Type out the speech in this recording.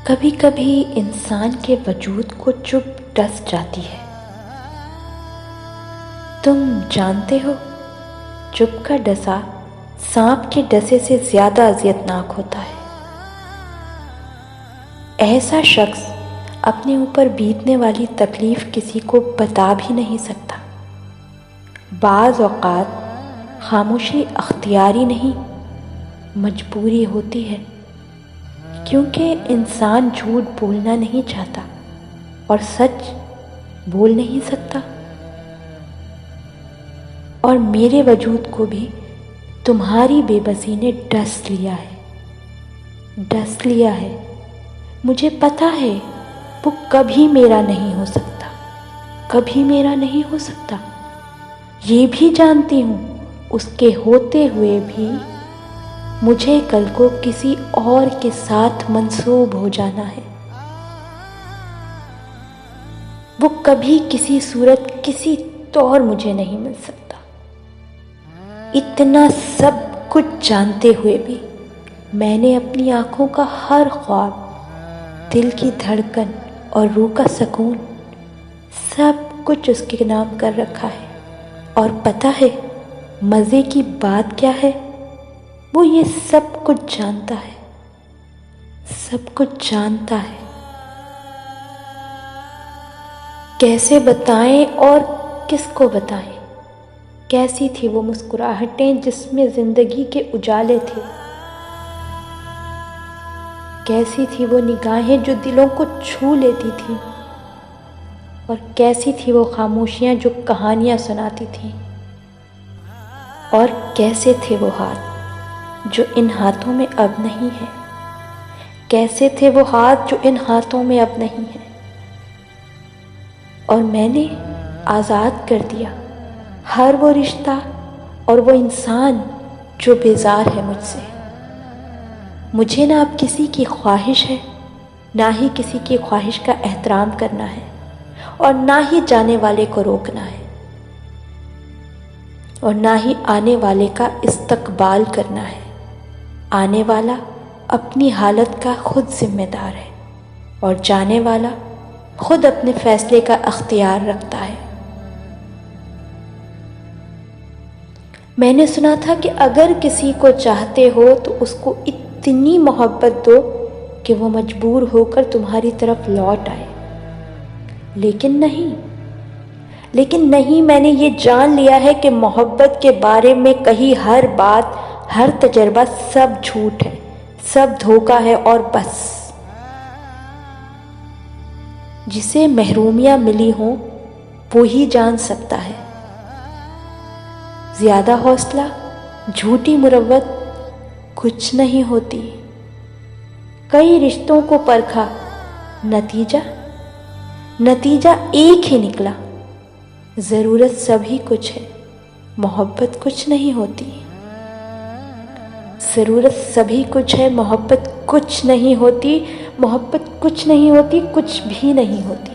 कभी कभी इंसान के वजूद को चुप डस जाती है। तुम जानते हो, चुप का डसा सांप के डसे से ज्यादा अजियतनाक होता है। ऐसा शख्स अपने ऊपर बीतने वाली तकलीफ किसी को बता भी नहीं सकता। बाज़ औक़ात खामोशी अख्तियारी नहीं, मजबूरी होती है, क्योंकि इंसान झूठ बोलना नहीं चाहता और सच बोल नहीं सकता। और मेरे वजूद को भी तुम्हारी बेबसी ने डस लिया है। मुझे पता है वो कभी मेरा नहीं हो सकता, ये भी जानती हूँ उसके होते हुए भी मुझे कल को किसी और के साथ मंसूब हो जाना है। वो कभी किसी सूरत किसी तौर मुझे नहीं मिल सकता। इतना सब कुछ जानते हुए भी मैंने अपनी आंखों का हर ख्वाब, दिल की धड़कन और रूह का सुकून सब कुछ उसके नाम कर रखा है। और पता है मज़े की बात क्या है? वो ये सब कुछ जानता है। कैसे बताएं और किसको बताएं? कैसी थी वो मुस्कुराहटें जिसमें जिंदगी के उजाले थे? कैसी थी वो निगाहें जो दिलों को छू लेती थी? और कैसी थी वो खामोशियां जो कहानियां सुनाती थी? और कैसे थे वो हाथ जो इन हाथों में अब नहीं है? कैसे थे वो हाथ जो इन हाथों में अब नहीं है? और मैंने आज़ाद कर दिया हर वो रिश्ता और वो इंसान जो बेजार है मुझसे। मुझे ना अब किसी की ख्वाहिश है, ना ही किसी की ख्वाहिश का एहतराम करना है, और ना ही जाने वाले को रोकना है, और ना ही आने वाले का इस्तकबाल करना है। आने वाला अपनी हालत का खुद जिम्मेदार है और जाने वाला खुद अपने फैसले का अख्तियार रखता है। मैंने सुना था कि अगर किसी को चाहते हो तो उसको इतनी मोहब्बत दो कि वो मजबूर होकर तुम्हारी तरफ लौट आए। लेकिन नहीं, मैंने ये जान लिया है कि मोहब्बत के बारे में कही हर बात, हर तजर्बा सब झूठ है, सब धोखा है। और बस जिसे महरूमियाँ मिली हों वो ही जान सकता है। ज़्यादा हौसला, झूठी मुरव्वत कुछ नहीं होती। कई रिश्तों को परखा, नतीजा एक ही निकला। ज़रूरत सभी कुछ है, मोहब्बत कुछ नहीं होती। ज़रूरत सभी कुछ है, मोहब्बत कुछ नहीं होती। मोहब्बत कुछ नहीं होती, कुछ भी नहीं होती।